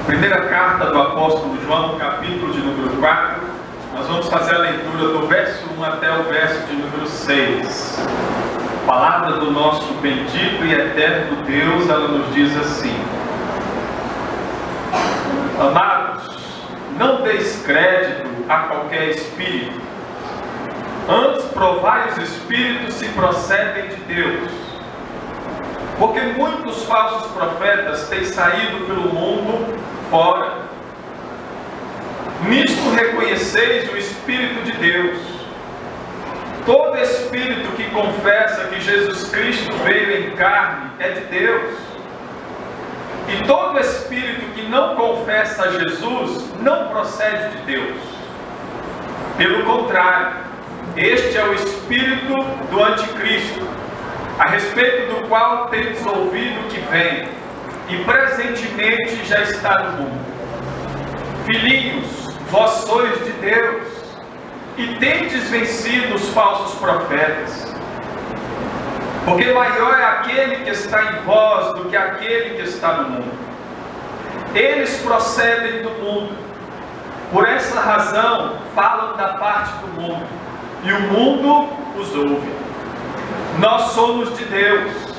Primeira carta do apóstolo João, capítulo de número 4. Nós vamos fazer a leitura do verso 1 até o verso de número 6. A palavra do nosso bendito e eterno Deus, ela nos diz assim: Amados, não deis crédito a qualquer espírito, antes provai os espíritos se procedem de Deus, porque muitos falsos profetas têm saído pelo mundo fora. Nisto reconheceis o Espírito de Deus. Todo espírito que confessa que Jesus Cristo veio em carne é de Deus. E todo espírito que não confessa a Jesus não procede de Deus. Pelo contrário, este é o espírito do anticristo, a respeito do qual tendes ouvido que vem, e presentemente já está no mundo. Filhinhos, vós sois de Deus, e tendes vencido os falsos profetas. Porque maior é aquele que está em vós do que aquele que está no mundo. Eles procedem do mundo, por essa razão falam da parte do mundo, e o mundo os ouve. Nós somos de Deus.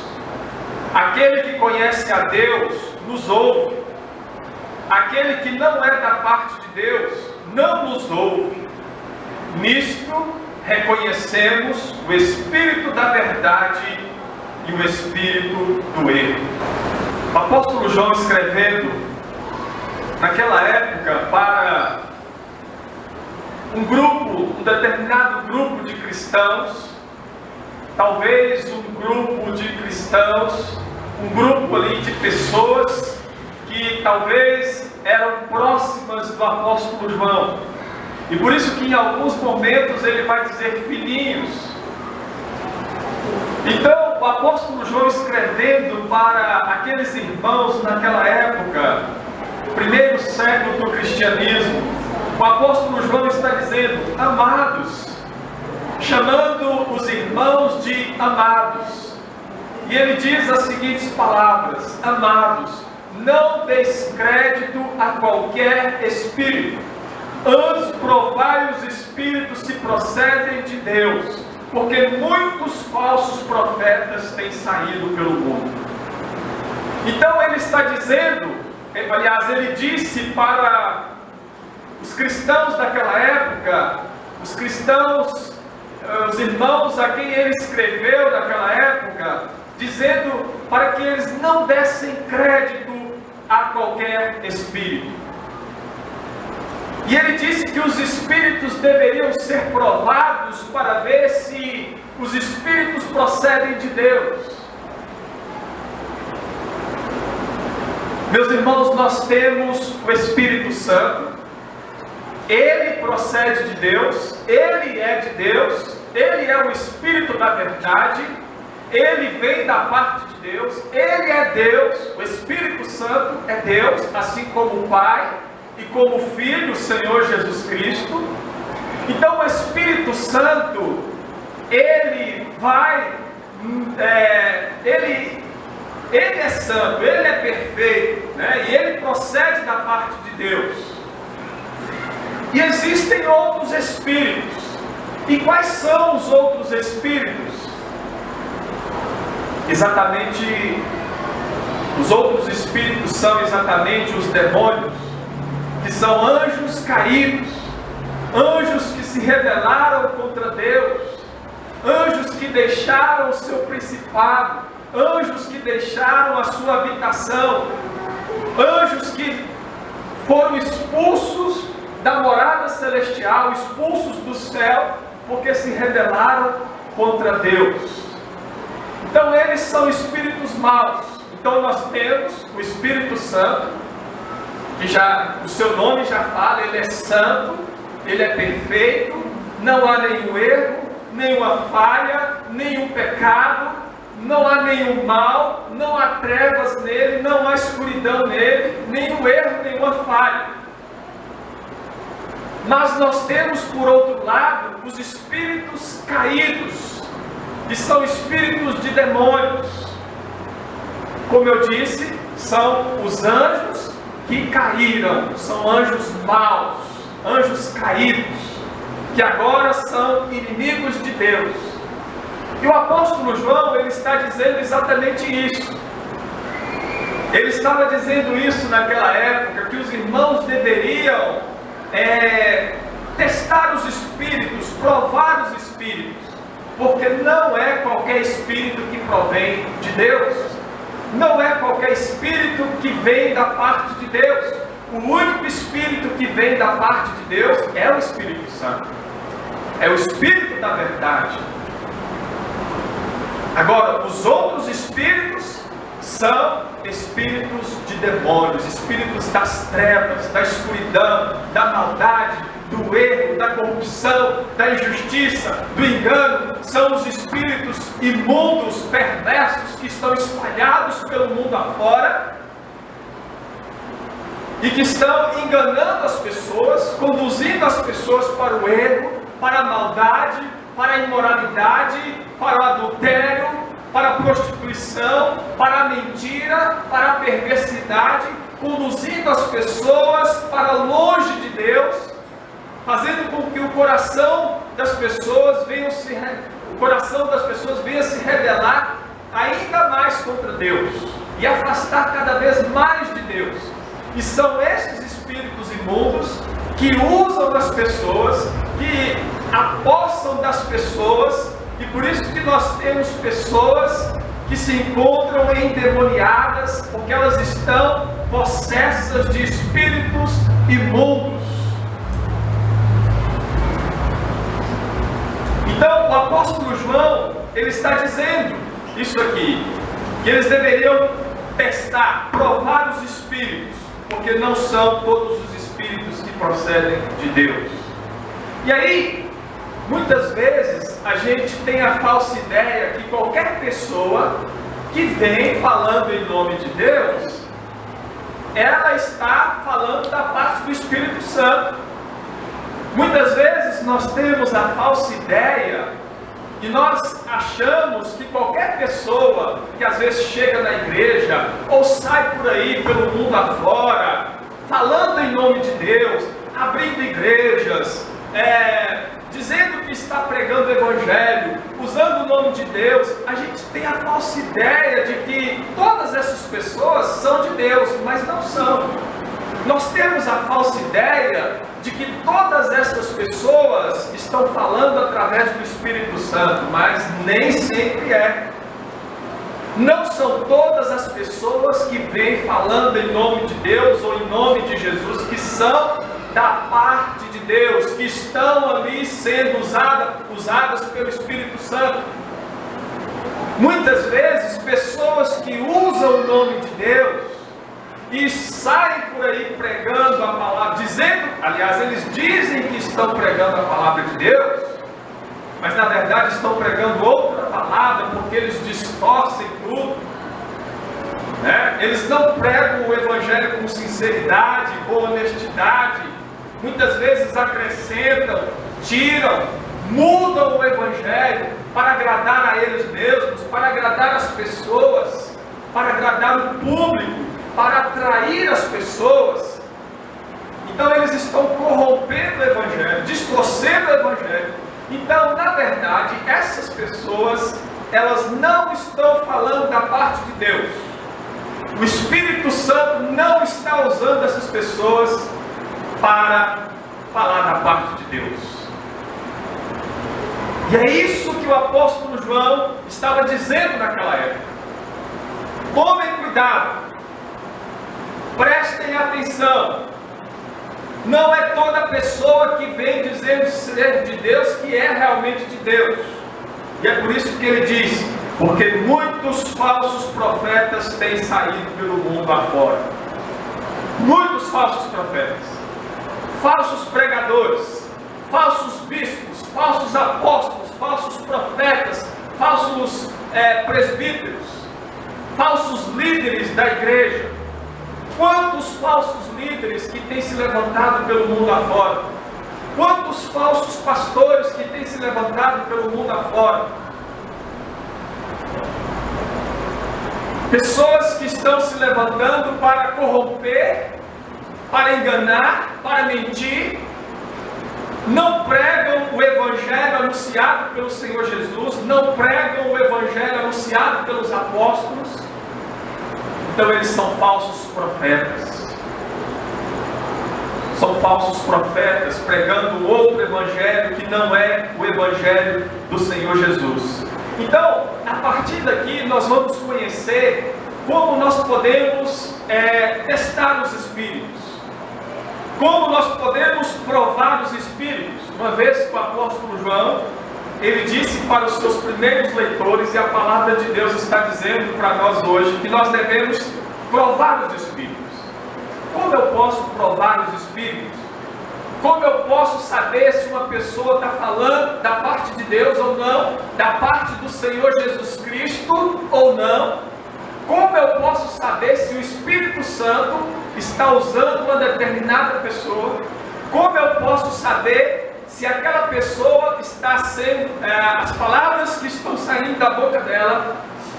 Aquele que conhece a Deus nos ouve. Aquele que não é da parte de Deus não nos ouve. Nisto reconhecemos o espírito da verdade e o espírito do erro. O apóstolo João, escrevendo naquela época para um determinado grupo de cristãos, talvez um grupo de cristãos, um grupo ali de pessoas que talvez eram próximas do apóstolo João. E por isso que em alguns momentos ele vai dizer filhinhos. Então o apóstolo João, escrevendo para aqueles irmãos naquela época, primeiro século do cristianismo, o apóstolo João está dizendo amados, chamando os irmãos de amados. E ele diz as seguintes palavras: amados, não deis crédito a qualquer espírito, antes provai os espíritos se procedem de Deus, porque muitos falsos profetas têm saído pelo mundo. Então ele está dizendo, aliás, ele disse para os cristãos daquela época, os cristãos, os irmãos a quem ele escreveu naquela época, dizendo para que eles não dessem crédito a qualquer espírito. E ele disse que os espíritos deveriam ser provados para ver se os espíritos procedem de Deus. Meus irmãos, nós temos o Espírito Santo. Ele procede de Deus, ele é de Deus, ele é o Espírito da verdade, ele vem da parte de Deus, ele é Deus, o Espírito Santo é Deus, assim como o Pai e como o Filho, o Senhor Jesus Cristo. Então o Espírito Santo, ele vai, ele é santo, ele é perfeito, né? E ele procede da parte de Deus. E existem outros espíritos. E quais são os outros espíritos? Exatamente, os outros espíritos são exatamente os demônios, que são anjos caídos, anjos que se rebelaram contra Deus, anjos que deixaram o seu principado, anjos que deixaram a sua habitação, anjos que foram expulsos da morada celestial, expulsos do céu, porque se rebelaram contra Deus. Então eles são espíritos maus. Então nós temos o Espírito Santo, que já, o seu nome já fala, ele é santo, ele é perfeito, não há nenhum erro, nenhuma falha, nenhum pecado, não há nenhum mal, não há trevas nele, não há escuridão nele, nenhum erro, nenhuma falha. Mas nós temos, por outro lado, os espíritos caídos, que são espíritos de demônios. Como eu disse, são os anjos que caíram, são anjos maus, anjos caídos, que agora são inimigos de Deus. E o apóstolo João, ele está dizendo exatamente isso. Ele estava dizendo isso naquela época, que os irmãos deveriam testar os espíritos, provar os espíritos, porque não é qualquer espírito que provém de Deus, não é qualquer espírito que vem da parte de Deus. O único espírito que vem da parte de Deus é o Espírito Santo, é o Espírito da verdade. Agora, os outros espíritos são espíritos de demônios, espíritos das trevas, da escuridão, da maldade, do erro, da corrupção, da injustiça, do engano. São os espíritos imundos, perversos, que estão espalhados pelo mundo afora e que estão enganando as pessoas, conduzindo as pessoas para o erro, para a maldade, para a imoralidade, para o adultério, para a prostituição, para a mentira, para a perversidade, conduzindo as pessoas para longe de Deus, fazendo com que o coração das pessoas venha se rebelar ainda mais contra Deus e afastar cada vez mais de Deus. E são esses espíritos imundos que usam as pessoas, que apossam das pessoas. E por isso que nós temos pessoas que se encontram endemoniadas, porque elas estão possessas de espíritos imundos. Então, o apóstolo João, ele está dizendo isso aqui, que eles deveriam testar, provar os espíritos, porque não são todos os espíritos que procedem de Deus. E aí, muitas vezes, a gente tem a falsa ideia que qualquer pessoa que vem falando em nome de Deus, ela está falando da parte do Espírito Santo. Muitas vezes nós temos a falsa ideia e nós achamos que qualquer pessoa que às vezes chega na igreja ou sai por aí pelo mundo afora, falando em nome de Deus, abrindo igrejas, dizendo que está pregando o Evangelho, usando o nome de Deus, a gente tem a falsa ideia de que todas essas pessoas são de Deus, mas não são. Nós temos a falsa ideia de que todas essas pessoas estão falando através do Espírito Santo, mas nem sempre é. Não são todas as pessoas que vêm falando em nome de Deus ou em nome de Jesus que são da parte de Deus, que estão ali sendo usadas pelo Espírito Santo. Muitas vezes, pessoas que usam o nome de Deus e saem por aí pregando a palavra, eles dizem que estão pregando a palavra de Deus, mas na verdade estão pregando outra palavra, porque eles distorcem tudo, né? Eles não pregam o Evangelho com sinceridade, com honestidade. Muitas vezes acrescentam, tiram, mudam o Evangelho para agradar a eles mesmos, para agradar as pessoas, para agradar o público, para atrair as pessoas. Então eles estão corrompendo o Evangelho, distorcendo o Evangelho. Então, na verdade, essas pessoas, elas não estão falando da parte de Deus. O Espírito Santo não está usando essas pessoas para falar da parte de Deus. E é isso que o apóstolo João estava dizendo naquela época. Tomem cuidado, prestem atenção. Não é toda pessoa que vem dizendo ser de Deus que é realmente de Deus. E é por isso que ele diz: porque muitos falsos profetas têm saído pelo mundo afora. Muitos falsos profetas, falsos pregadores, falsos bispos, falsos apóstolos, falsos profetas, falsos presbíteros, falsos líderes da igreja. Quantos falsos líderes que têm se levantado pelo mundo afora? Quantos falsos pastores que têm se levantado pelo mundo afora? Pessoas que estão se levantando para corromper para enganar, para mentir, não pregam o Evangelho anunciado pelo Senhor Jesus, não pregam o Evangelho anunciado pelos apóstolos. Então eles são falsos profetas. São falsos profetas pregando outro Evangelho que não é o Evangelho do Senhor Jesus. Então, a partir daqui nós vamos conhecer como nós podemos testar os Espíritos. Como nós podemos provar os Espíritos. Uma vez que o apóstolo João, ele disse para os seus primeiros leitores, e a palavra de Deus está dizendo para nós hoje, que nós devemos provar os Espíritos. Como eu posso provar os Espíritos? Como eu posso saber se uma pessoa está falando da parte de Deus ou não, da parte do Senhor Jesus Cristo ou não? Como eu posso saber se o Espírito Santo está usando uma determinada pessoa? Como eu posso saber se aquela pessoa está sendo, as palavras que estão saindo da boca dela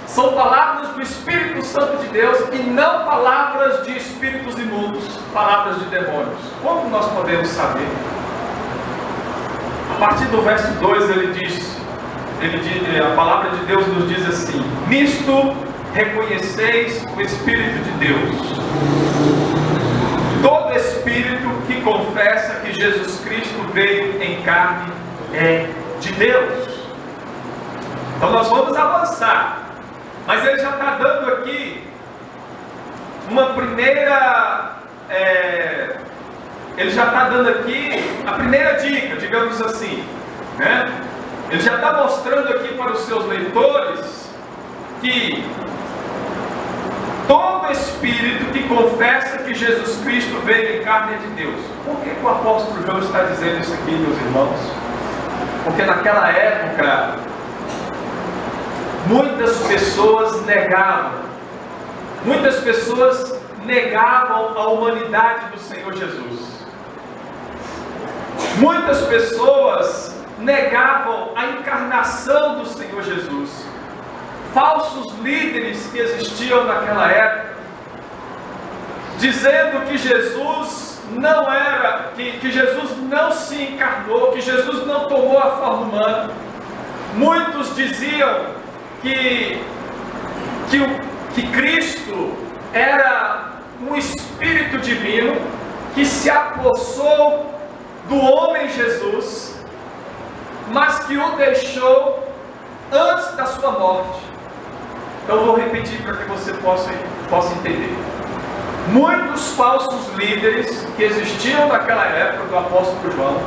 são palavras do Espírito Santo de Deus e não palavras de espíritos imundos, palavras de demônios? Como nós podemos saber? A partir do verso 2 a palavra de Deus nos diz assim: nisto reconheceis o Espírito de Deus. Todo Espírito que confessa que Jesus Cristo veio em carne é de Deus. Então nós vamos avançar. Mas ele já está dando aqui uma primeira... ele já está dando aqui a primeira dica, digamos assim, né? Ele já está mostrando aqui para os seus leitores que todo espírito que confessa que Jesus Cristo veio em carne é de Deus. Por que o apóstolo João está dizendo isso aqui, meus irmãos? Porque naquela época muitas pessoas negavam a humanidade do Senhor Jesus. Muitas pessoas negavam a encarnação do Senhor Jesus. Falsos líderes que existiam naquela época, dizendo que Jesus não era, que Jesus não se encarnou, que Jesus não tomou a forma humana. Muitos diziam que Cristo era um Espírito divino que se apossou do homem Jesus, mas que o deixou antes da sua morte. Então eu vou repetir para que você possa entender. Muitos falsos líderes que existiam naquela época do apóstolo João,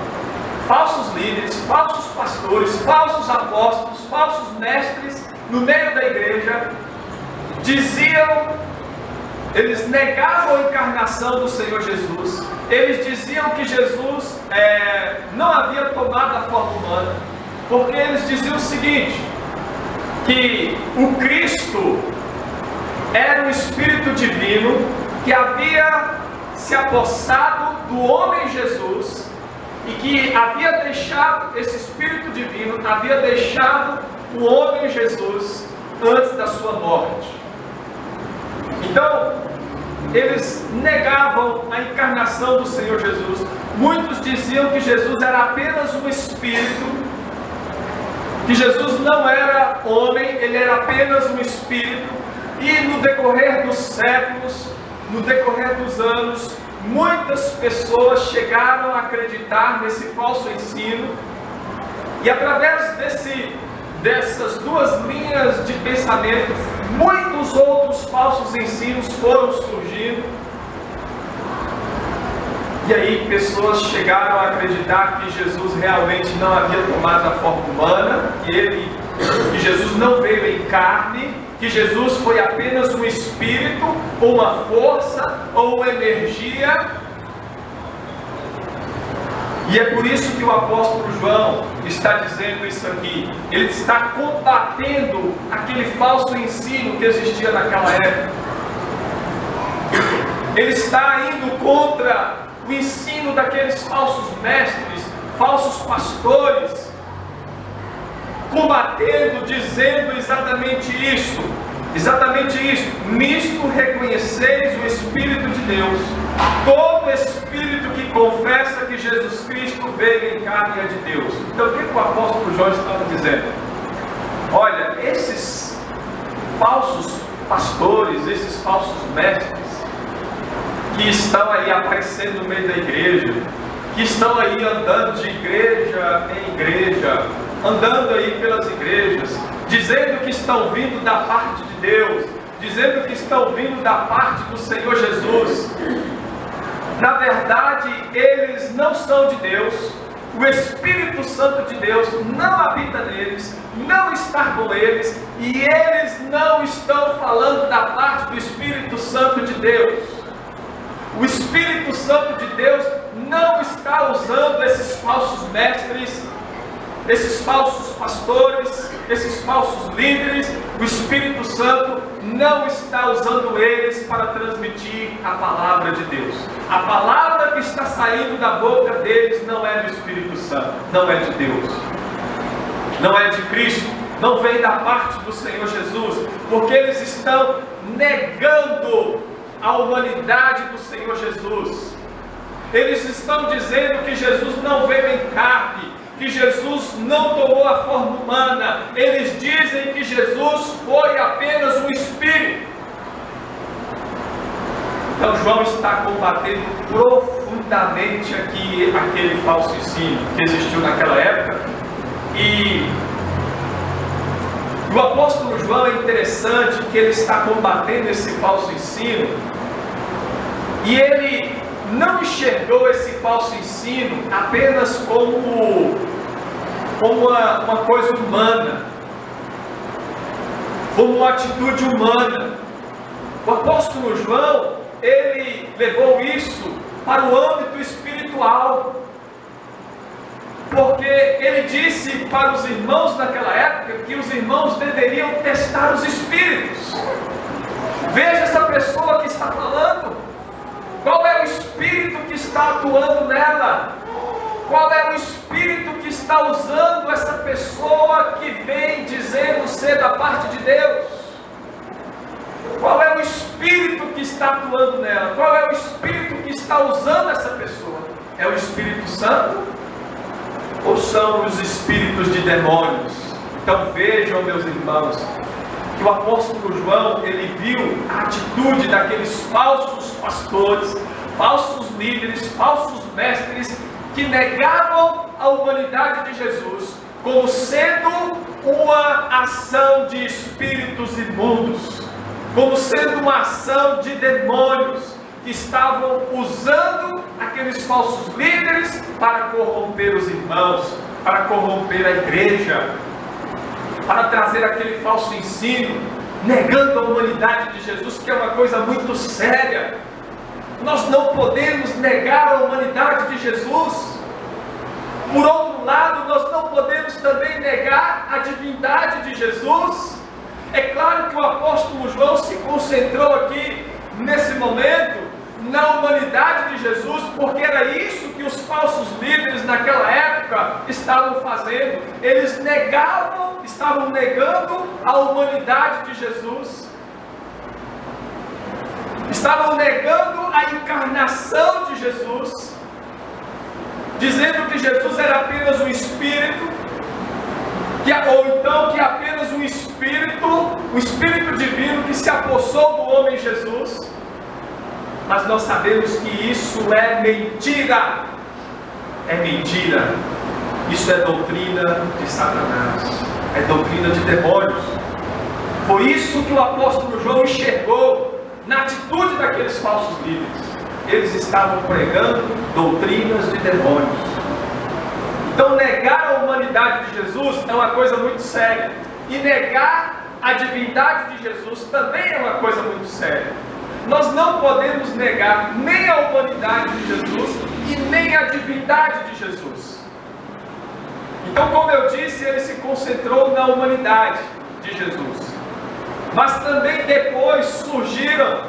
falsos líderes, falsos pastores, falsos apóstolos, falsos mestres no meio da igreja, eles negavam a encarnação do Senhor Jesus. Eles diziam que Jesus não havia tomado a forma humana, porque eles diziam o seguinte, que o Cristo era um Espírito divino que havia se apossado do homem Jesus e que havia deixado, esse Espírito divino havia deixado o homem Jesus antes da sua morte. Então, eles negavam a encarnação do Senhor Jesus. Muitos diziam que Jesus era apenas um Espírito, que Jesus não era homem, ele era apenas um Espírito. E no decorrer dos séculos, no decorrer dos anos, muitas pessoas chegaram a acreditar nesse falso ensino. E através dessas duas linhas de pensamento, muitos outros falsos ensinos foram surgindo. E aí pessoas chegaram a acreditar que Jesus realmente não havia tomado a forma humana, que Jesus não veio em carne, que Jesus foi apenas um espírito, ou uma força, ou uma energia. E é por isso que o apóstolo João está dizendo isso aqui. Ele está combatendo aquele falso ensino que existia naquela época. Ele está indo contra o ensino daqueles falsos mestres, falsos pastores, combatendo, dizendo exatamente isso. Exatamente isso. Nisto reconheceis o Espírito de Deus. Todo Espírito que confessa que Jesus Cristo veio em carne é de Deus. Então o que o apóstolo João estava dizendo? Olha, esses falsos pastores, esses falsos mestres, que estão aí aparecendo no meio da igreja, que estão aí andando de igreja em igreja, andando aí pelas igrejas, dizendo que estão vindo da parte de Deus, dizendo que estão vindo da parte do Senhor Jesus. Na verdade, eles não são de Deus. O Espírito Santo de Deus não habita neles, não está com eles, e eles não estão falando da parte do Espírito Santo de Deus. O Espírito Santo de Deus não está usando esses falsos mestres, esses falsos pastores, esses falsos líderes. O Espírito Santo não está usando eles para transmitir a palavra de Deus. A palavra que está saindo da boca deles não é do Espírito Santo, não é de Deus, não é de Cristo, não vem da parte do Senhor Jesus, porque eles estão negando a humanidade do Senhor Jesus. Eles estão dizendo que Jesus não veio em carne, que Jesus não tomou a forma humana. Eles dizem que Jesus foi apenas um Espírito. Então João está combatendo profundamente aqui aquele falso ensino que existiu naquela época. E o apóstolo João, é interessante que ele está combatendo esse falso ensino, e ele não enxergou esse falso ensino apenas como uma coisa humana, como uma atitude humana. O apóstolo João, ele levou isso para o âmbito espiritual, porque ele disse para os irmãos naquela época que os irmãos deveriam testar os espíritos. Veja essa pessoa que está falando. Qual é o espírito que está atuando nela? Qual é o espírito que está usando essa pessoa que vem dizendo ser da parte de Deus? Qual é o espírito que está atuando nela? Qual é o espírito que está usando essa pessoa? É o Espírito Santo? Ou são os espíritos de demônios? Então vejam, meus irmãos, que o apóstolo João, ele viu a atitude daqueles falsos pastores, falsos líderes, falsos mestres, que negavam a humanidade de Jesus como sendo uma ação de espíritos imundos, como sendo uma ação de demônios, que estavam usando aqueles falsos líderes para corromper os irmãos, para corromper a igreja, para trazer aquele falso ensino, negando a humanidade de Jesus, que é uma coisa muito séria. Nós não podemos negar a humanidade de Jesus. Por outro lado, nós não podemos também negar a divindade de Jesus. É claro que o apóstolo João se concentrou aqui, nesse momento, na humanidade de Jesus, porque era isso que os falsos líderes naquela época estavam fazendo. Eles estavam negando a humanidade de Jesus, estavam negando a encarnação de Jesus, dizendo que Jesus era apenas um Espírito, ou então que apenas um Espírito divino que se apossou do homem Jesus. Mas nós sabemos que isso é mentira. É mentira. Isso é doutrina de Satanás. É doutrina de demônios. Foi isso que o apóstolo João enxergou na atitude daqueles falsos líderes. Eles estavam pregando doutrinas de demônios. Então negar a humanidade de Jesus é uma coisa muito séria. E negar a divindade de Jesus também é uma coisa muito séria. Nós não podemos negar nem a humanidade de Jesus e nem a divindade de Jesus. Então, como eu disse, ele se concentrou na humanidade de Jesus. Mas também depois surgiram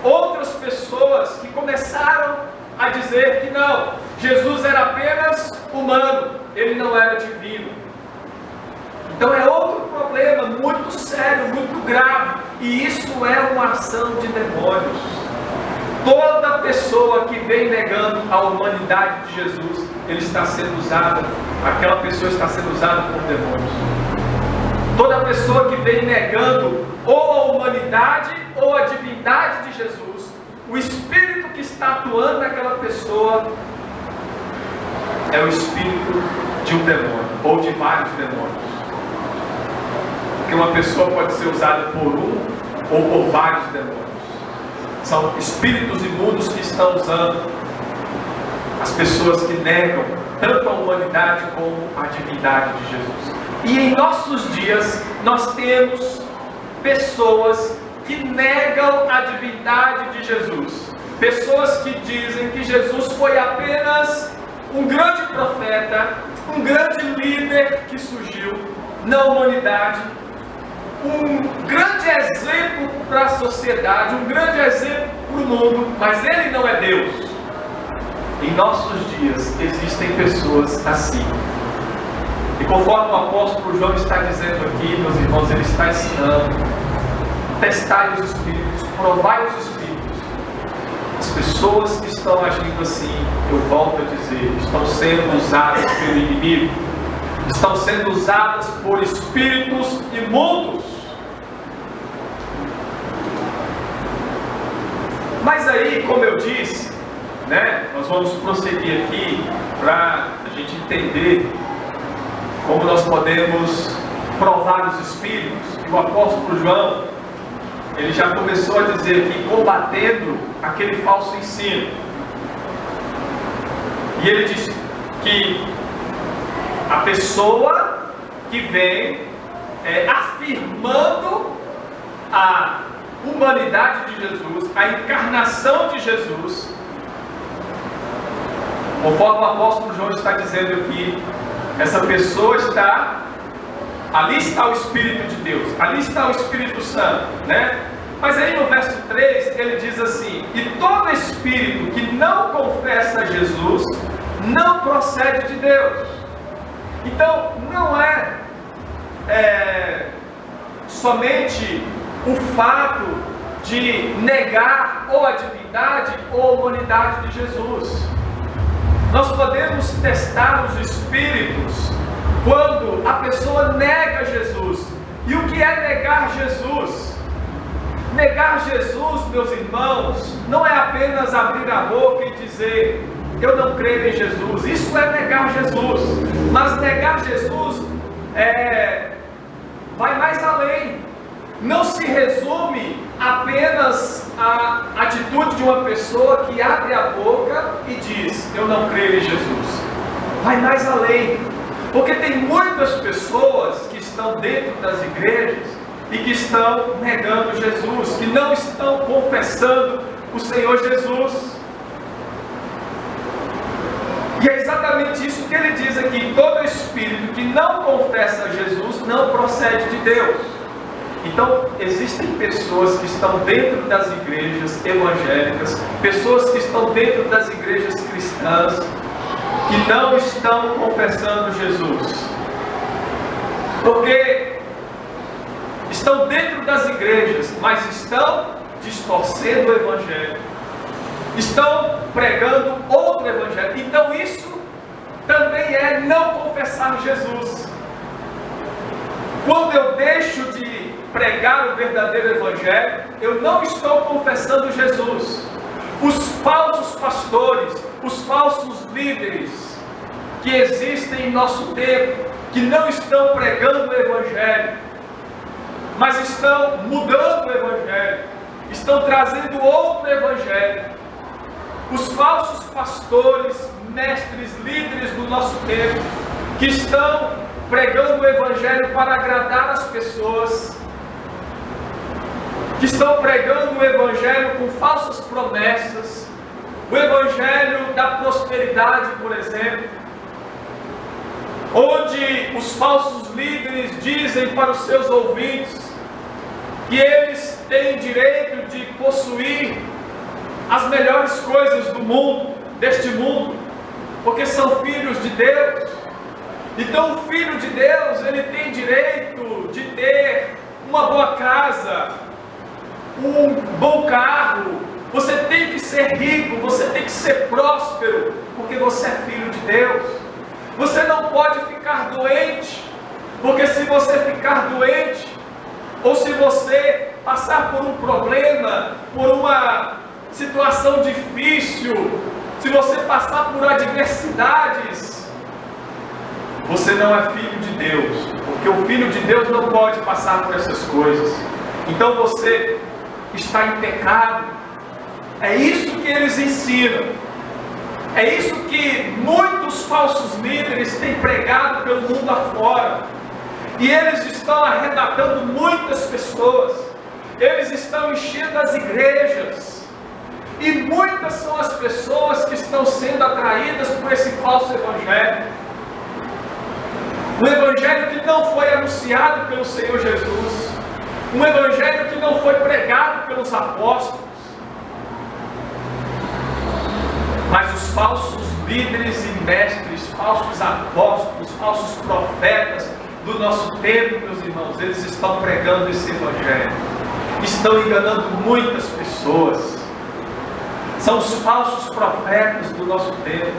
outras pessoas que começaram a dizer que não, Jesus era apenas humano, ele não era divino. Então é outro problema muito sério, muito grave, E isso é uma ação de demônios. Toda pessoa que vem negando a humanidade de Jesus, aquela pessoa está sendo usada por demônios. Toda pessoa que vem negando ou a humanidade ou a divindade de Jesus, o espírito que está atuando naquela pessoa é o espírito de um demônio, ou de vários demônios. Porque uma pessoa pode ser usada por um ou por vários demônios. São espíritos imundos que estão usando as pessoas que negam tanto a humanidade como a divindade de Jesus. E em nossos dias nós temos pessoas que negam a divindade de Jesus. Pessoas que dizem que Jesus foi apenas um grande profeta, um grande líder que surgiu na humanidade, um grande exemplo para a sociedade, um grande exemplo para o mundo, mas ele não é Deus. Em nossos dias existem pessoas assim. E conforme o apóstolo João está dizendo aqui, meus irmãos, ele está ensinando: testai os espíritos, provai os espíritos. As pessoas que estão agindo assim, eu volto a dizer, estão sendo usadas pelo inimigo, estão sendo usadas por espíritos imundos. Mas aí, como eu disse, nós vamos prosseguir aqui para a gente entender como nós podemos provar os espíritos. E o apóstolo João, ele já começou a dizer aqui, combatendo aquele falso ensino. E ele disse que a pessoa que vem afirmando a humanidade de Jesus, a encarnação de Jesus, conforme o apóstolo João está dizendo aqui, essa pessoa ali está o Espírito de Deus, ali está o Espírito Santo, Mas aí no verso 3 ele diz assim: e todo espírito que não confessa Jesus não procede de Deus. Então não é somente o fato de negar ou a divindade ou a humanidade de Jesus. Nós podemos testar os espíritos quando a pessoa nega Jesus. E o que é negar Jesus? Negar Jesus, meus irmãos, não é apenas abrir a boca e dizer eu não creio em Jesus. Isso é negar Jesus. Mas negar Jesus vai mais além. Não se resume apenas à atitude de uma pessoa que abre a boca e diz eu não creio em Jesus. Vai mais além. Porque tem muitas pessoas que estão dentro das igrejas e que estão negando Jesus, que não estão confessando o Senhor Jesus. E é exatamente isso que ele diz aqui: todo espírito que não confessa Jesus não procede de Deus. Então, existem pessoas que estão dentro das igrejas evangélicas, pessoas que estão dentro das igrejas cristãs, que não estão confessando Jesus. Porque estão dentro das igrejas, mas estão distorcendo o evangelho, estão pregando outro evangelho. Então isso também é não confessar Jesus. Quando eu deixo de pregar o verdadeiro evangelho, eu não estou confessando Jesus. Os falsos pastores, os falsos líderes que existem em nosso tempo, que não estão pregando o evangelho, mas estão mudando o evangelho, estão trazendo outro evangelho. Os falsos pastores, mestres, líderes do nosso tempo, que estão pregando o evangelho para agradar as pessoas, que estão pregando o evangelho com falsas promessas, o evangelho da prosperidade, por exemplo, onde os falsos líderes dizem para os seus ouvintes que eles têm direito de possuir as melhores coisas do mundo, deste mundo, porque são filhos de Deus. Então o filho de Deus, ele tem direito de ter uma boa casa, um bom carro, você tem que ser rico, você tem que ser próspero, porque você é filho de Deus. Você não pode ficar doente, porque se você ficar doente, ou se você passar por um problema, por uma situação difícil, se você passar por adversidades, você não é filho de Deus, porque o filho de Deus não pode passar por essas coisas. Então você está em pecado. É isso que eles ensinam. É isso que muitos falsos líderes têm pregado pelo mundo afora. E eles estão arrebatando muitas pessoas. Eles estão enchendo as igrejas. E muitas são as pessoas que estão sendo atraídas por esse falso evangelho. Um evangelho que não foi anunciado pelo Senhor Jesus. Um evangelho que não foi pregado pelos apóstolos. Mas os falsos líderes e mestres, falsos apóstolos, falsos profetas do nosso tempo, meus irmãos, eles estão pregando esse evangelho. Estão enganando muitas pessoas. São os falsos profetas do nosso tempo.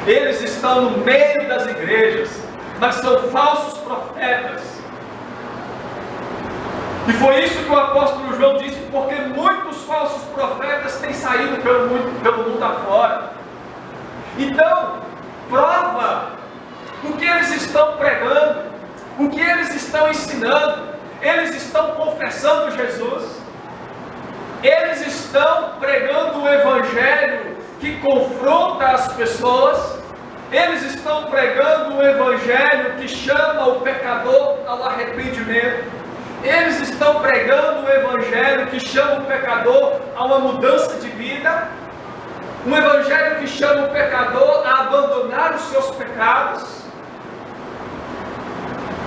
Eles estão no meio das igrejas, mas são falsos profetas. E foi isso que o apóstolo João disse, porque muitos falsos profetas têm saído pelo mundo afora. Então, prova o que eles estão pregando, o que eles estão ensinando. Eles estão confessando Jesus. Eles estão pregando o evangelho que confronta as pessoas. Eles estão pregando o evangelho que chama o pecador ao arrependimento. Eles estão pregando o evangelho que chama o pecador a uma mudança de vida. Um evangelho que chama o pecador a abandonar os seus pecados.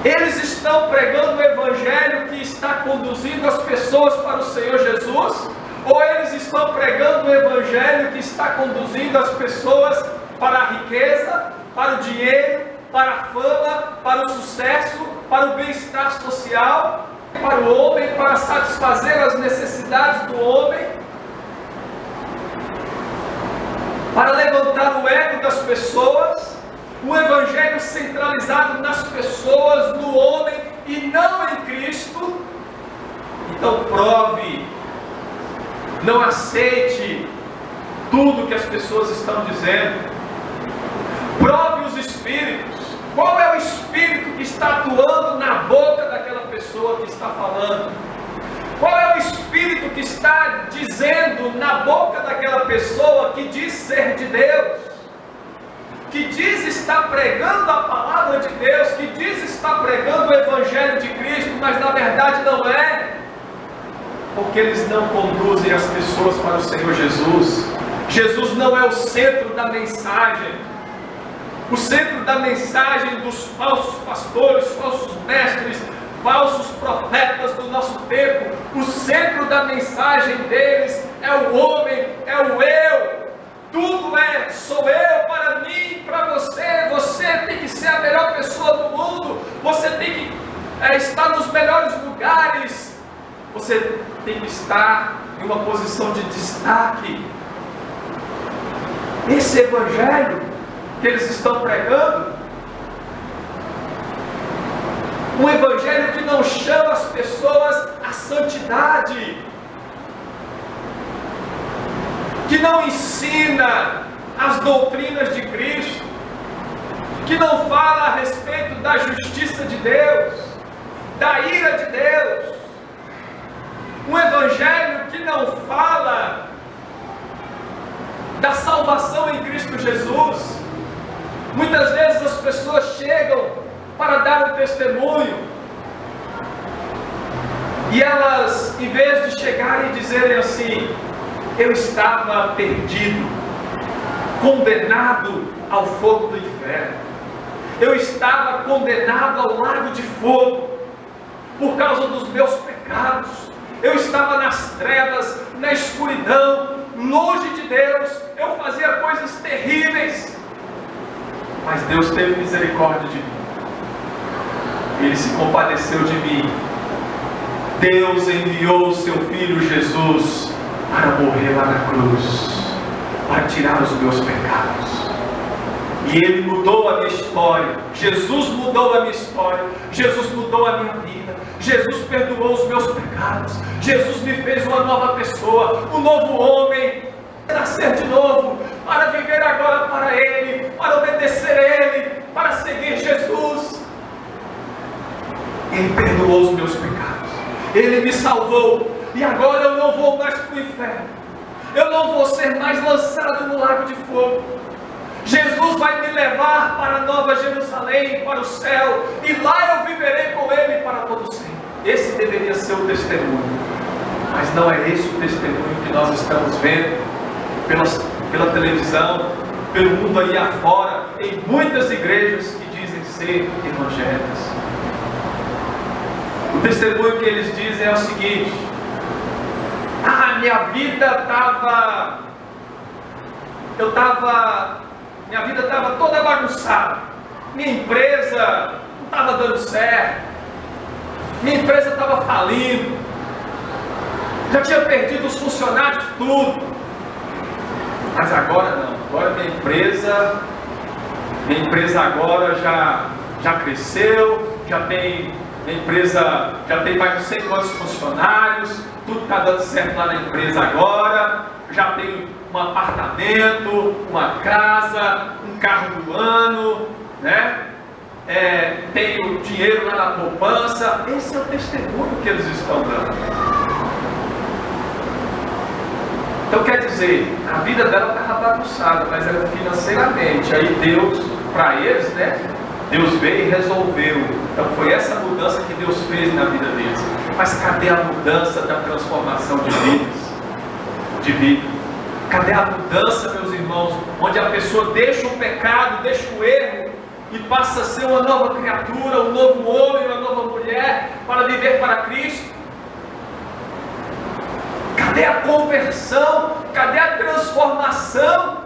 Eles estão pregando o evangelho que está conduzindo as pessoas para o Senhor Jesus, ou eles estão pregando o evangelho que está conduzindo as pessoas para a riqueza, para o dinheiro, para a fama, para o sucesso, para o bem-estar social, para o homem, para satisfazer as necessidades do homem, para levantar o ego das pessoas? Um evangelho centralizado nas pessoas, no homem e não em Cristo. Então prove, não aceite tudo que as pessoas estão dizendo. Prove os espíritos. Qual é o espírito que está atuando na boca daquela pessoa que está falando? Qual é o espírito que está dizendo na boca daquela pessoa que diz ser de Deus? Que diz estar pregando a palavra de Deus, que diz estar pregando o evangelho de Cristo, mas na verdade não é, porque eles não conduzem as pessoas para o Senhor Jesus. Jesus não é o centro da mensagem. O centro da mensagem dos falsos pastores, falsos mestres, falsos profetas do nosso tempo, o centro da mensagem deles é o homem, é o eu. Tudo é, sou eu, para mim, para você. Você tem que ser a melhor pessoa do mundo. Você tem que estar nos melhores lugares. Você tem que estar em uma posição de destaque. Esse evangelho que eles estão pregando, um evangelho que não chama as pessoas à santidade, que não ensina as doutrinas de Cristo, que não fala a respeito da justiça de Deus, da ira de Deus. Um evangelho que não fala da salvação em Cristo Jesus. Muitas vezes as pessoas chegam para dar um testemunho e elas, em vez de chegarem e dizerem assim: eu estava perdido, condenado ao fogo do inferno, eu estava condenado ao lago de fogo por causa dos meus pecados, eu estava nas trevas, na escuridão, longe de Deus, eu fazia coisas terríveis, mas Deus teve misericórdia de mim, Ele se compadeceu de mim, Deus enviou o seu Filho Jesus para morrer lá na cruz, para tirar os meus pecados. E Ele mudou a minha história. Jesus mudou a minha história. Jesus mudou a minha vida. Jesus perdoou os meus pecados. Jesus me fez uma nova pessoa, um novo homem. Nascer de novo, para viver agora para Ele, para obedecer a Ele, para seguir Jesus. Ele perdoou os meus pecados. Ele me salvou. E agora eu não vou mais para o inferno. Eu não vou ser mais lançado no lago de fogo. Jesus vai me levar para a Nova Jerusalém, para o céu, e lá eu viverei com Ele para todo sempre. Esse deveria ser o testemunho, mas não é esse o testemunho que nós estamos vendo pela televisão, pelo mundo aí afora, em muitas igrejas que dizem ser evangélicas. O testemunho que eles dizem é o seguinte: minha vida estava toda bagunçada, minha empresa não estava dando certo, minha empresa estava falindo, já tinha perdido os funcionários, tudo, mas agora não, agora minha empresa agora já cresceu, minha empresa já tem mais de 100 quantos funcionários, tudo está dando certo lá na empresa agora, já tenho um apartamento, uma casa, um carro do ano, né? Tenho dinheiro lá na poupança. Esse é o testemunho que eles estão dando. Então quer dizer, a vida dela estava bagunçada, mas era financeiramente. Aí Deus, para eles, né? Deus veio e resolveu. Então foi essa mudança que Deus fez na vida deles. Mas cadê a mudança da transformação de vidas? De vida? Cadê a mudança, meus irmãos? Onde a pessoa deixa o pecado, deixa o erro e passa a ser uma nova criatura, um novo homem, uma nova mulher para viver para Cristo? Cadê a conversão? Cadê a transformação?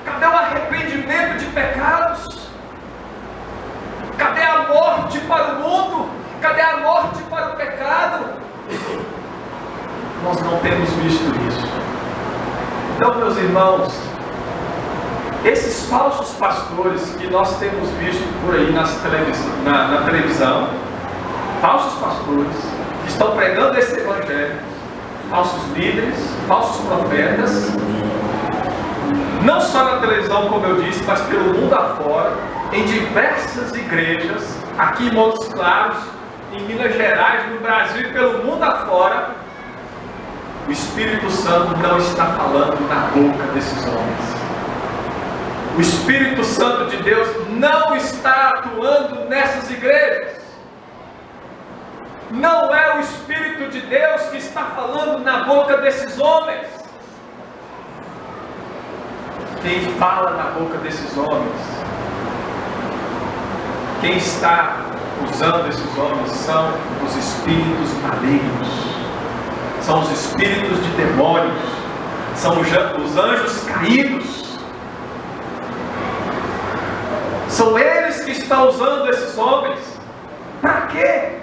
Cadê o arrependimento de pecados? Cadê a morte para o mundo? Cadê a morte para o pecado? Nós não temos visto isso. Então, meus irmãos, esses falsos pastores que nós temos visto por aí na televisão, falsos pastores que estão pregando esse evangelho, falsos líderes, falsos profetas, não só na televisão, como eu disse, mas pelo mundo afora, em diversas igrejas, aqui em Montes Claros, em Minas Gerais, no Brasil e pelo mundo afora, o Espírito Santo não está falando na boca desses homens. O Espírito Santo de Deus não está atuando nessas igrejas. Não é o Espírito de Deus que está falando na boca desses homens. Quem fala na boca desses homens, quem está usando esses homens são os espíritos malignos, são os espíritos de demônios, são os anjos caídos. São eles que estão usando esses homens. Para quê?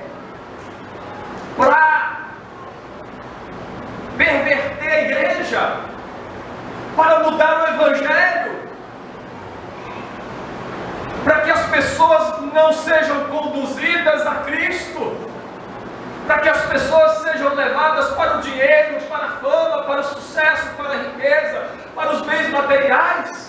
Para perverter a igreja, para mudar o evangelho, para que as pessoas não sejam conduzidas a Cristo, para que as pessoas sejam levadas para o dinheiro, para a fama, para o sucesso, para a riqueza, para os bens materiais.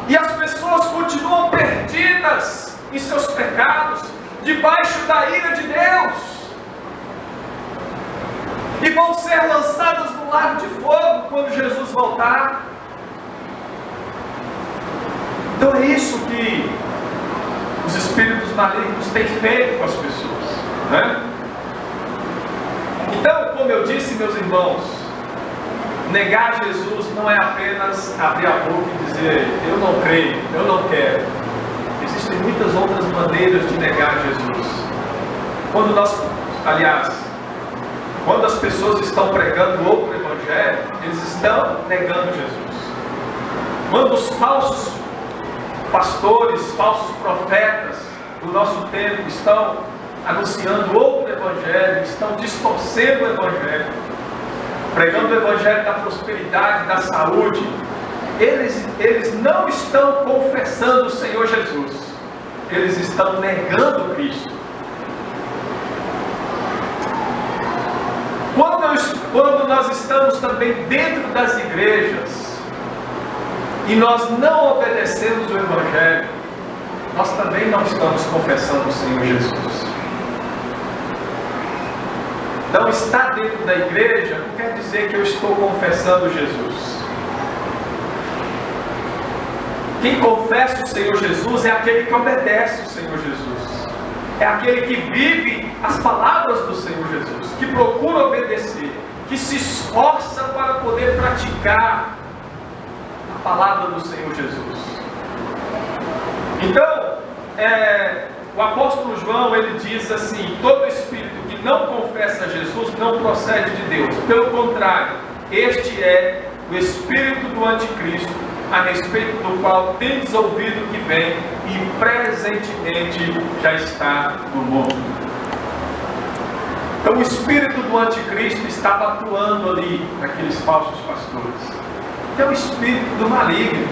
E as pessoas continuam perdidas em seus pecados, debaixo da ira de Deus, e vão ser lançadas no lago de fogo quando Jesus voltar. Então é isso que os espíritos malignos têm feito com as pessoas, né? Então, como eu disse, meus irmãos, negar Jesus não é apenas abrir a boca e dizer: eu não creio, eu não quero. Existem muitas outras maneiras de negar Jesus. Quando as pessoas estão pregando outro evangelho, eles estão negando Jesus. Quando os falsos pastores, falsos profetas do nosso tempo estão anunciando outro evangelho, estão distorcendo o evangelho, pregando o evangelho da prosperidade, da saúde. Eles não estão confessando o Senhor Jesus, eles estão negando Cristo. Quando nós estamos também dentro das igrejas e nós não obedecemos o evangelho, nós também não estamos confessando o Senhor Jesus. Então, estar dentro da igreja não quer dizer que eu estou confessando Jesus. Quem confessa o Senhor Jesus é aquele que obedece o Senhor Jesus. É aquele que vive as palavras do Senhor Jesus, que procura obedecer, que se esforça para poder praticar a palavra do Senhor Jesus. Então, o apóstolo João, ele diz assim: todo espírito que não confessa Jesus não procede de Deus. Pelo contrário, este é o espírito do anticristo, a respeito do qual tendes ouvido que vem e presentemente já está no mundo. Então o espírito do anticristo estava atuando ali naqueles falsos pastores. Que é o espírito do maligno.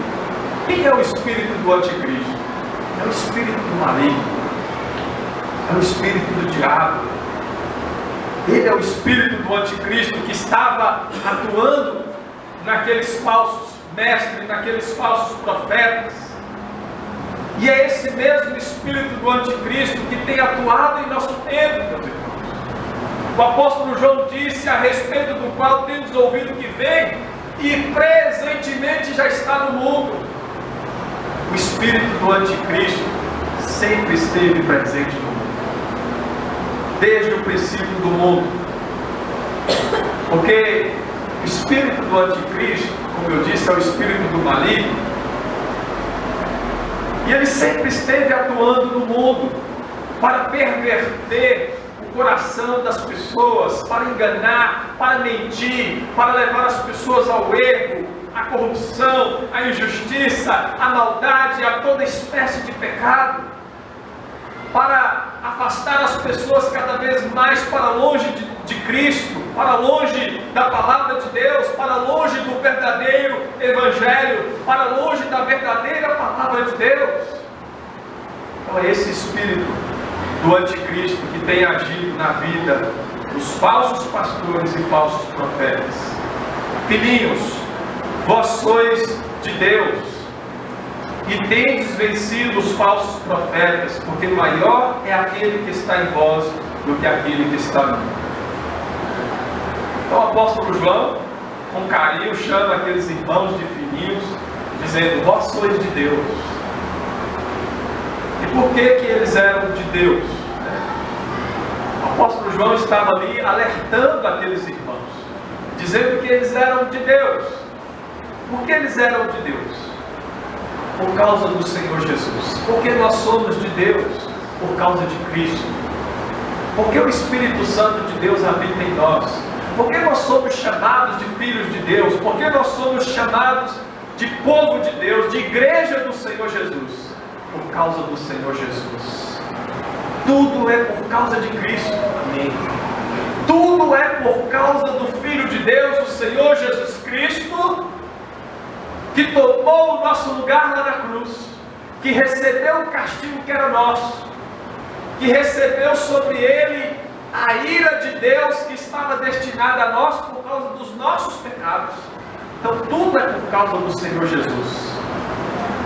Quem é o espírito do anticristo? É o espírito do maligno. É o espírito do diabo. Ele é o espírito do anticristo que estava atuando naqueles falsos mestres, naqueles falsos profetas. E é esse mesmo espírito do anticristo que tem atuado em nosso tempo, meus irmãos. O apóstolo João disse: a respeito do qual temos ouvido que vem e presentemente já está no mundo. O espírito do anticristo sempre esteve presente no mundo, desde o princípio do mundo. Porque o espírito do anticristo, como eu disse, é o espírito do maligno, e ele sempre esteve atuando no mundo para perverter o coração das pessoas, para enganar, para mentir, para levar as pessoas ao erro, à corrupção, à injustiça, à maldade, a toda espécie de pecado, para afastar as pessoas cada vez mais para longe de Cristo, para longe da palavra de Deus, para longe do verdadeiro evangelho, para longe da verdadeira palavra de Deus. Então é esse espírito do anticristo que tem agido na vida dos falsos pastores e falsos profetas. Filhinhos, vós sois de Deus e tendes vencido os falsos profetas, porque maior é aquele que está em vós do que aquele que está no mundo. Então o apóstolo João, com carinho, chama aqueles irmãos de filhinhos, dizendo: vós sois de Deus. E por que eles eram de Deus? O apóstolo João estava ali alertando aqueles irmãos, dizendo que eles eram de Deus. Por que eles eram de Deus? Por causa do Senhor Jesus. Porque nós somos de Deus por causa de Cristo. Porque o Espírito Santo de Deus habita em nós. Porque nós somos chamados de filhos de Deus. Porque nós somos chamados de povo de Deus, de igreja do Senhor Jesus. Por causa do Senhor Jesus. Tudo é por causa de Cristo. Amém. Tudo é por causa do Filho de Deus, o Senhor Jesus Cristo, que tomou o nosso lugar lá na cruz, que recebeu o castigo que era nosso, que recebeu sobre ele a ira de Deus que estava destinada a nós por causa dos nossos pecados. Então tudo é por causa do Senhor Jesus.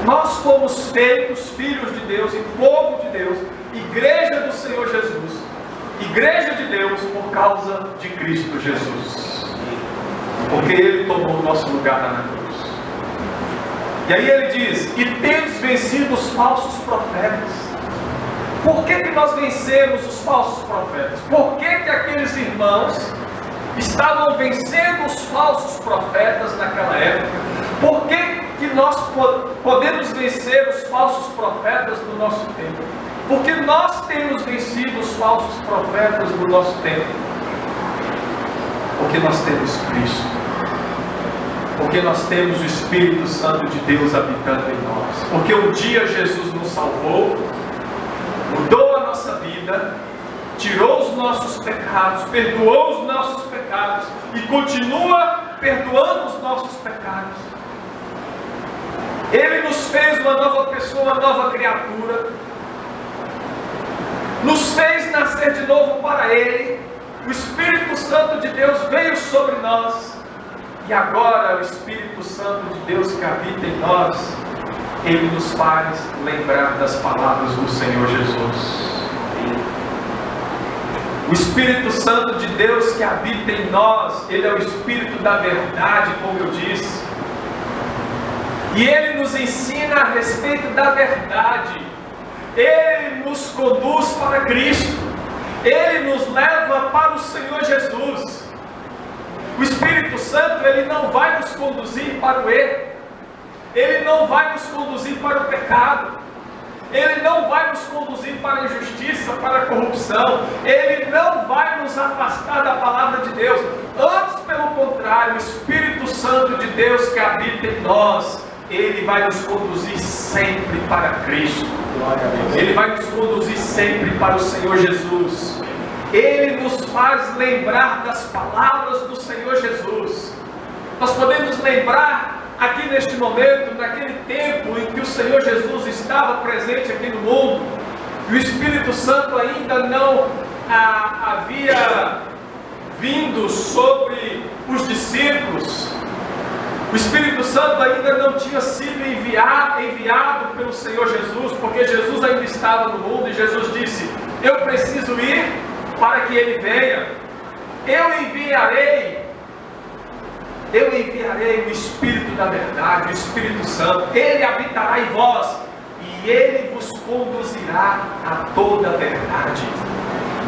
Nós fomos feitos filhos de Deus e povo de Deus, igreja do Senhor Jesus, igreja de Deus por causa de Cristo Jesus, porque ele tomou o nosso lugar lá na cruz. E aí ele diz: e temos vencido os falsos profetas. Por que nós vencemos os falsos profetas? Por que aqueles irmãos estavam vencendo os falsos profetas naquela época? Por que nós podemos vencer os falsos profetas no nosso tempo? Porque nós temos vencido os falsos profetas no nosso tempo. Porque nós temos Cristo. Porque nós temos o Espírito Santo de Deus habitando em nós. Porque um dia Jesus nos salvou, mudou a nossa vida, tirou os nossos pecados, perdoou os nossos pecados e continua perdoando os nossos pecados. Ele nos fez uma nova pessoa, uma nova criatura, nos fez nascer de novo para Ele. O Espírito Santo de Deus veio sobre nós, e agora o Espírito Santo de Deus que habita em nós, Ele nos faz lembrar das palavras do Senhor Jesus. O Espírito Santo de Deus que habita em nós, Ele é o Espírito da verdade, como eu disse, e Ele nos ensina a respeito da verdade. Ele nos conduz para Cristo, Ele nos leva para o Senhor Jesus. O Espírito Santo, Ele não vai nos conduzir para o erro, Ele não vai nos conduzir para o pecado, Ele não vai nos conduzir para a injustiça, para a corrupção, Ele não vai nos afastar da palavra de Deus. Antes, pelo contrário, o Espírito Santo de Deus que habita em nós, Ele vai nos conduzir sempre para Cristo. Ele vai nos conduzir sempre para o Senhor Jesus. Ele nos faz lembrar das palavras do Senhor Jesus. Nós podemos lembrar aqui neste momento, naquele tempo em que o Senhor Jesus estava presente aqui no mundo, e o Espírito Santo ainda não havia vindo sobre os discípulos. O Espírito Santo ainda não tinha sido enviado pelo Senhor Jesus, porque Jesus ainda estava no mundo, e Jesus disse: eu preciso ir para que Ele venha. Eu enviarei o Espírito da verdade, o Espírito Santo. Ele habitará em vós, e Ele vos conduzirá a toda a verdade.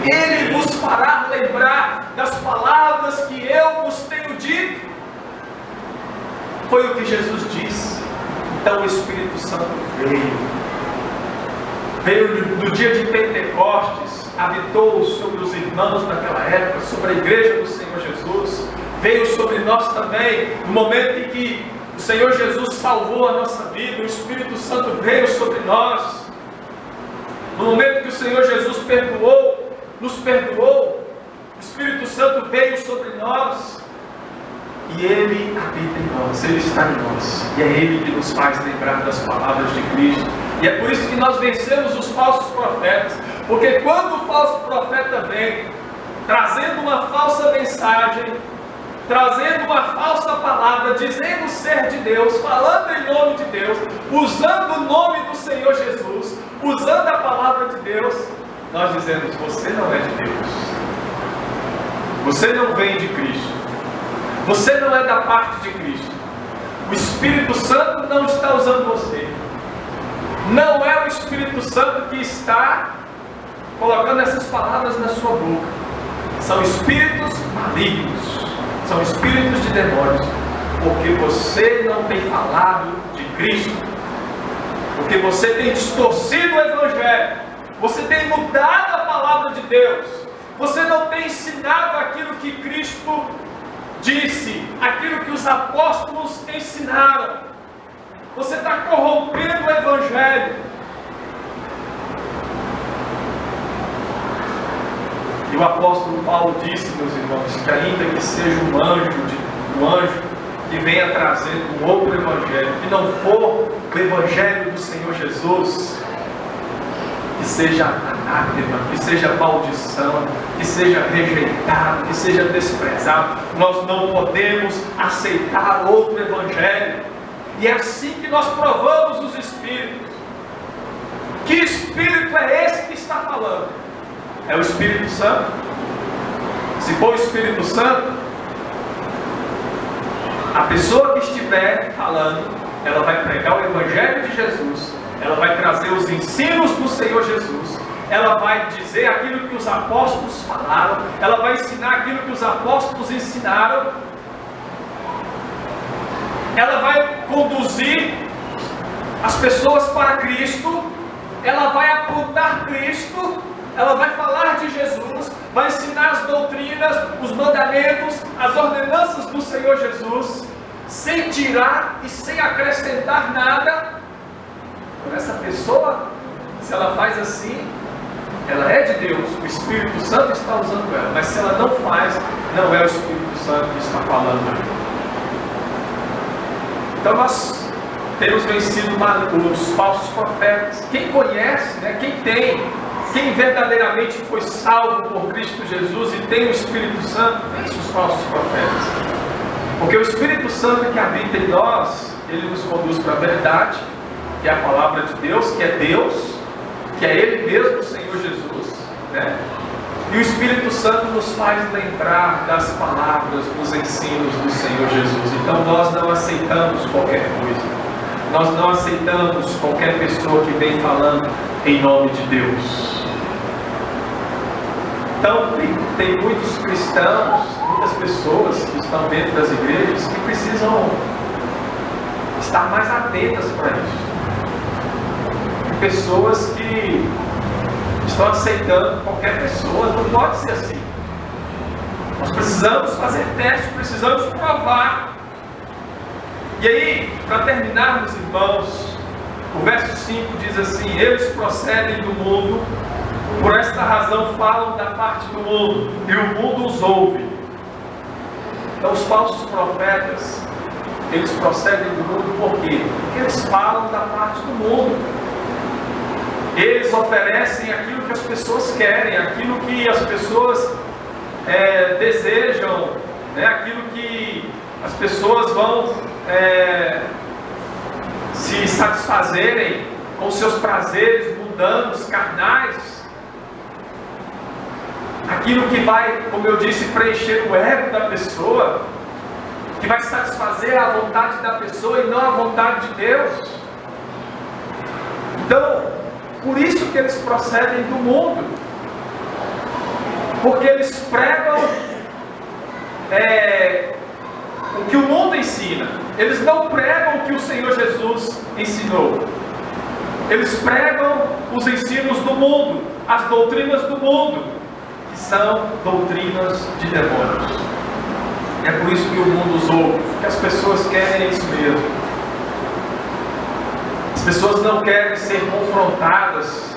Ele vos fará lembrar das palavras que eu vos tenho dito. Foi o que Jesus disse. Então o Espírito Santo veio no dia de Pentecostes, habitou sobre os irmãos daquela época, sobre a igreja do Senhor Jesus, veio sobre nós também, no momento em que o Senhor Jesus salvou a nossa vida, o Espírito Santo veio sobre nós, no momento que o Senhor Jesus nos perdoou, o Espírito Santo veio sobre nós, e Ele habita em nós, Ele está em nós, e é Ele que nos faz lembrar das palavras de Cristo. E é por isso que nós vencemos os falsos profetas, porque quando o falso profeta vem, trazendo uma falsa mensagem, trazendo uma falsa palavra, dizendo ser de Deus, falando em nome de Deus, usando o nome do Senhor Jesus, usando a palavra de Deus, nós dizemos: você não é de Deus, você não vem de Cristo, você não é da parte de Cristo, o Espírito Santo não está usando você, não é o Espírito Santo que está colocando essas palavras na sua boca, são espíritos malignos, são espíritos de demônios, porque você não tem falado de Cristo, porque você tem distorcido o Evangelho, você tem mudado a palavra de Deus, você não tem ensinado aquilo que Cristo disse, aquilo que os apóstolos ensinaram, você está corrompendo o Evangelho. E o apóstolo Paulo disse, meus irmãos, que ainda que seja um anjo que venha trazer um outro Evangelho, que não for o Evangelho do Senhor Jesus, que seja anátema, que seja maldição, que seja rejeitado, que seja desprezado, nós não podemos aceitar outro Evangelho. E é assim que nós provamos os Espíritos. Que Espírito é esse que está falando? É o Espírito Santo. Se for o Espírito Santo, a pessoa que estiver falando, ela vai pregar o Evangelho de Jesus, ela vai trazer os ensinos do Senhor Jesus, ela vai dizer aquilo que os apóstolos falaram, ela vai ensinar aquilo que os apóstolos ensinaram, ela vai conduzir as pessoas para Cristo, ela vai apontar Cristo, ela vai falar de Jesus, vai ensinar as doutrinas, os mandamentos, as ordenanças do Senhor Jesus, sem tirar e sem acrescentar nada. Essa pessoa, se ela faz assim, ela é de Deus, o Espírito Santo está usando ela, mas se ela não faz, não é o Espírito Santo que está falando. Então nós temos vencido os falsos profetas. Quem conhece, né, quem verdadeiramente foi salvo por Cristo Jesus e tem o Espírito Santo, vence os falsos profetas. Porque o Espírito Santo que habita em nós, ele nos conduz para a verdade, que é a palavra de Deus, que é Deus, que é Ele mesmo, o Senhor Jesus, né? E o Espírito Santo nos faz lembrar das palavras, dos ensinos do Senhor Jesus. Então nós não aceitamos qualquer coisa, nós não aceitamos qualquer pessoa que vem falando em nome de Deus. Então tem muitos cristãos, muitas pessoas que estão dentro das igrejas que precisam estar mais atentas para isso. Pessoas que estão aceitando qualquer pessoa, não pode ser assim. Nós precisamos fazer teste, precisamos provar. E aí, para terminarmos, irmãos, o verso 5 diz assim: eles procedem do mundo, por esta razão falam da parte do mundo, e o mundo os ouve. Então os falsos profetas, eles procedem do mundo por quê? Porque eles falam da parte do mundo. Eles oferecem aquilo que as pessoas querem, aquilo que as pessoas desejam, né? Aquilo que as pessoas vão se satisfazerem com seus prazeres mundanos, carnais. Aquilo que vai, como eu disse, preencher o ego da pessoa, que vai satisfazer a vontade da pessoa e não a vontade de Deus. Então, por isso que eles procedem do mundo, porque eles pregam o que o mundo ensina. Eles não pregam o que o Senhor Jesus ensinou. Eles pregam os ensinos do mundo, as doutrinas do mundo, que são doutrinas de demônios. É por isso que o mundo os ouve, que as pessoas querem isso mesmo. As pessoas não querem ser confrontadas,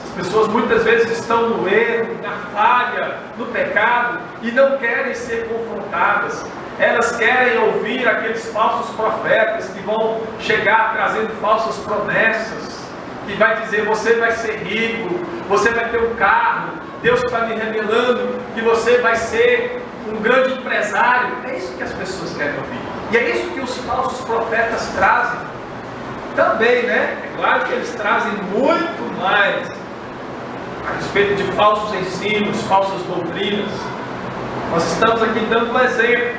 as pessoas muitas vezes estão no erro, na falha, no pecado, e não querem ser confrontadas. Elas querem ouvir aqueles falsos profetas que vão chegar trazendo falsas promessas, que vai dizer: você vai ser rico, você vai ter um carro, Deus está me revelando que você vai ser um grande empresário. É isso que as pessoas querem ouvir. E é isso que os falsos profetas trazem também, né? É claro que eles trazem muito mais a respeito de falsos ensinos, falsas doutrinas. Nós estamos aqui dando um exemplo,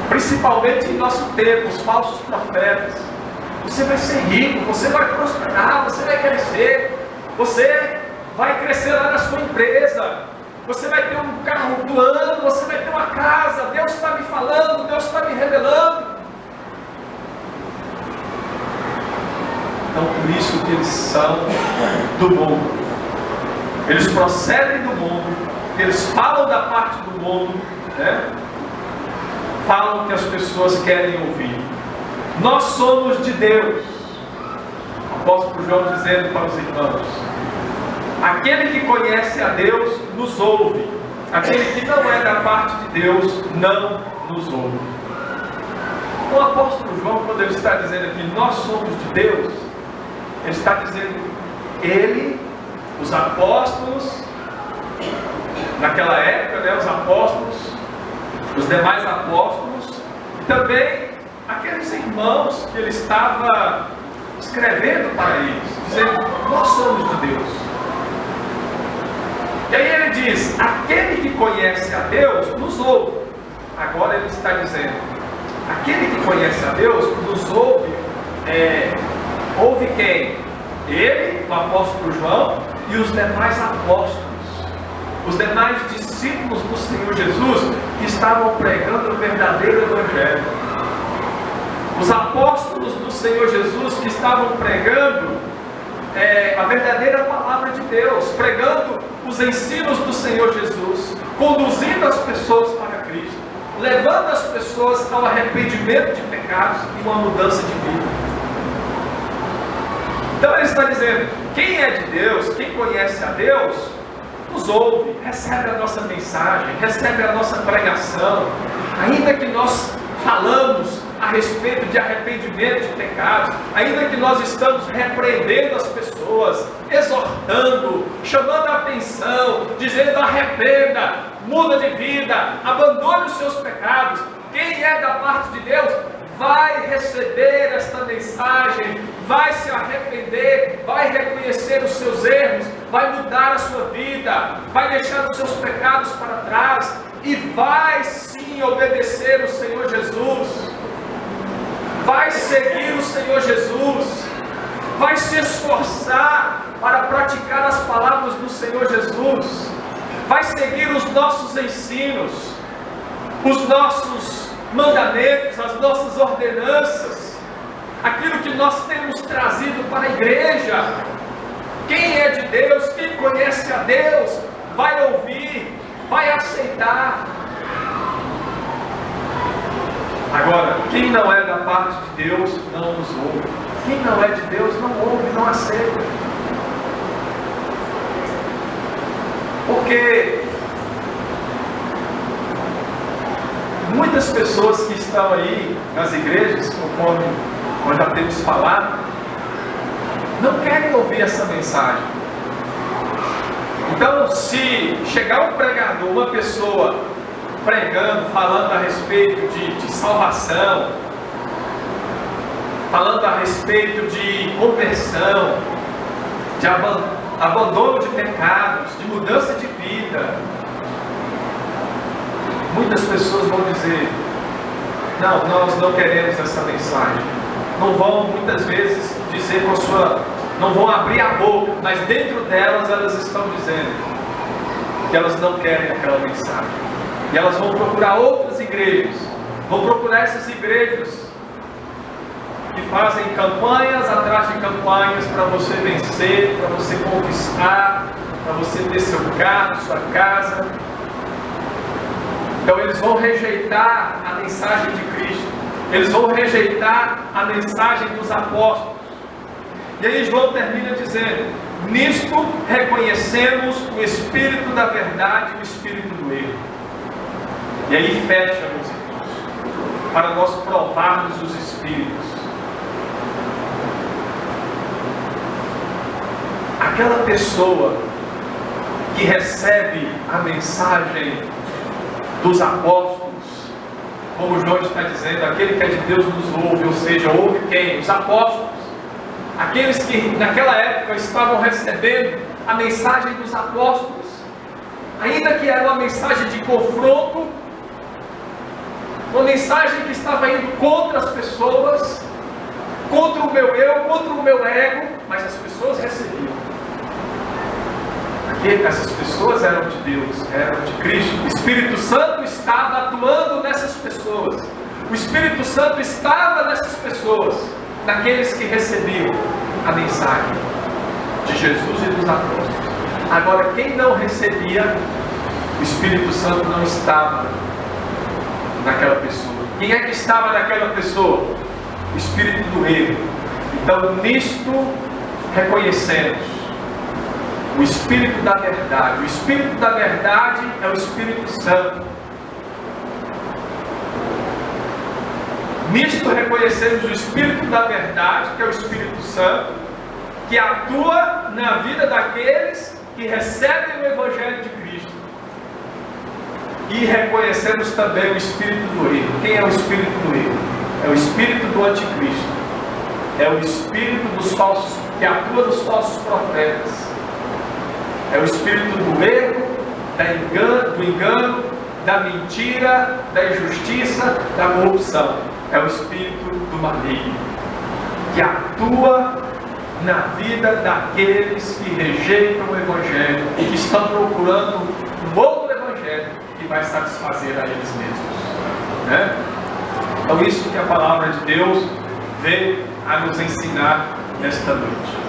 principalmente em nosso tempo, os falsos profetas. Você vai ser rico, você vai prosperar, você vai crescer, você vai crescer lá na sua empresa, você vai ter um carro do ano, você vai ter uma casa, Deus está me falando, Deus está me revelando. Então, por isso que eles são do mundo. Eles procedem do mundo, eles falam da parte do mundo, né? Falam o que as pessoas querem ouvir. Nós somos de Deus. O apóstolo João dizendo para os irmãos: aquele que conhece a Deus nos ouve, aquele que não é da parte de Deus não nos ouve. O apóstolo João, quando ele está dizendo aqui nós somos de Deus, ele está dizendo ele, os apóstolos naquela época, né, os apóstolos, os demais apóstolos, e também aqueles irmãos que ele estava escrevendo para eles, dizendo: nós somos de Deus. E aí ele diz: aquele que conhece a Deus nos ouve. Agora ele está dizendo: aquele que conhece a Deus nos ouve. Ouve quem? Ele, o apóstolo João, e os demais apóstolos, os demais discípulos do Senhor Jesus, que estavam pregando o verdadeiro Evangelho. Os apóstolos do Senhor Jesus que estavam pregando a verdadeira palavra de Deus, pregando os ensinos do Senhor Jesus, conduzindo as pessoas para Cristo, levando as pessoas ao arrependimento de pecados e uma mudança de vida. Então ele está dizendo, quem é de Deus, quem conhece a Deus, nos ouve, recebe a nossa mensagem, recebe a nossa pregação, ainda que nós falamos a respeito de arrependimento de pecados, ainda que nós estamos repreendendo as pessoas, exortando, chamando a atenção, dizendo arrependa, muda de vida, abandone os seus pecados. Quem é da parte de Deus vai receber esta mensagem, vai se arrepender, vai reconhecer os seus erros, vai mudar a sua vida, vai deixar os seus pecados para trás e vai sim obedecer o Senhor Jesus, vai seguir o Senhor Jesus, vai se esforçar para praticar as palavras do Senhor Jesus, vai seguir os nossos ensinos, os nossos mandamentos, as nossas ordenanças, aquilo que nós temos trazido para a igreja. Quem é de Deus, quem conhece a Deus, vai ouvir, vai aceitar. Agora, quem não é da parte de Deus, não nos ouve. Quem não é de Deus, não ouve, não aceita. Porque muitas pessoas que estão aí nas igrejas, conforme nós já temos falado, não querem ouvir essa mensagem. Então, se chegar um pregador, uma pessoa pregando, falando a respeito de salvação, falando a respeito de conversão, de abandono de pecados, de mudança de vida, muitas pessoas vão dizer, não, nós não queremos essa mensagem. Não vão muitas vezes dizer com a sua, não vão abrir a boca, mas dentro delas elas estão dizendo que elas não querem aquela mensagem. E elas vão procurar outras igrejas, vão procurar essas igrejas que fazem campanhas atrás de campanhas para você vencer, para você conquistar, para você ter seu carro, sua casa. Então eles vão rejeitar a mensagem de Cristo, eles vão rejeitar a mensagem dos apóstolos. E aí João termina dizendo, nisto reconhecemos o Espírito da verdade e o Espírito do erro. E aí fecha, meus irmãos, para nós provarmos os Espíritos. Aquela pessoa que recebe a mensagem dos apóstolos, como João está dizendo, aquele que é de Deus nos ouve, ou seja, ouve quem? Os apóstolos, aqueles que naquela época estavam recebendo a mensagem dos apóstolos, ainda que era uma mensagem de confronto, uma mensagem que estava indo contra as pessoas, contra o meu eu, contra o meu ego, mas as pessoas recebiam. Essas pessoas eram de Deus, eram de Cristo. O Espírito Santo estava atuando nessas pessoas. O Espírito Santo estava nessas pessoas, naqueles que recebiam a mensagem de Jesus e dos apóstolos. Agora, quem não recebia, o Espírito Santo não estava naquela pessoa. Quem é que estava naquela pessoa? O Espírito do erro. Então, nisto reconhecemos o Espírito da verdade. O Espírito da verdade é o Espírito Santo. Nisto reconhecemos o Espírito da verdade, que é o Espírito Santo, que atua na vida daqueles que recebem o Evangelho de Cristo. E reconhecemos também o Espírito do erro. Quem é o Espírito do erro? É o Espírito do anticristo. É o Espírito dos falsos, que atua nos falsos profetas. É o espírito do erro, do engano, da mentira, da injustiça, da corrupção. É o espírito do maligno, que atua na vida daqueles que rejeitam o Evangelho e que estão procurando um outro Evangelho que vai satisfazer a eles mesmos, né? Então isso que a palavra de Deus veio a nos ensinar nesta noite.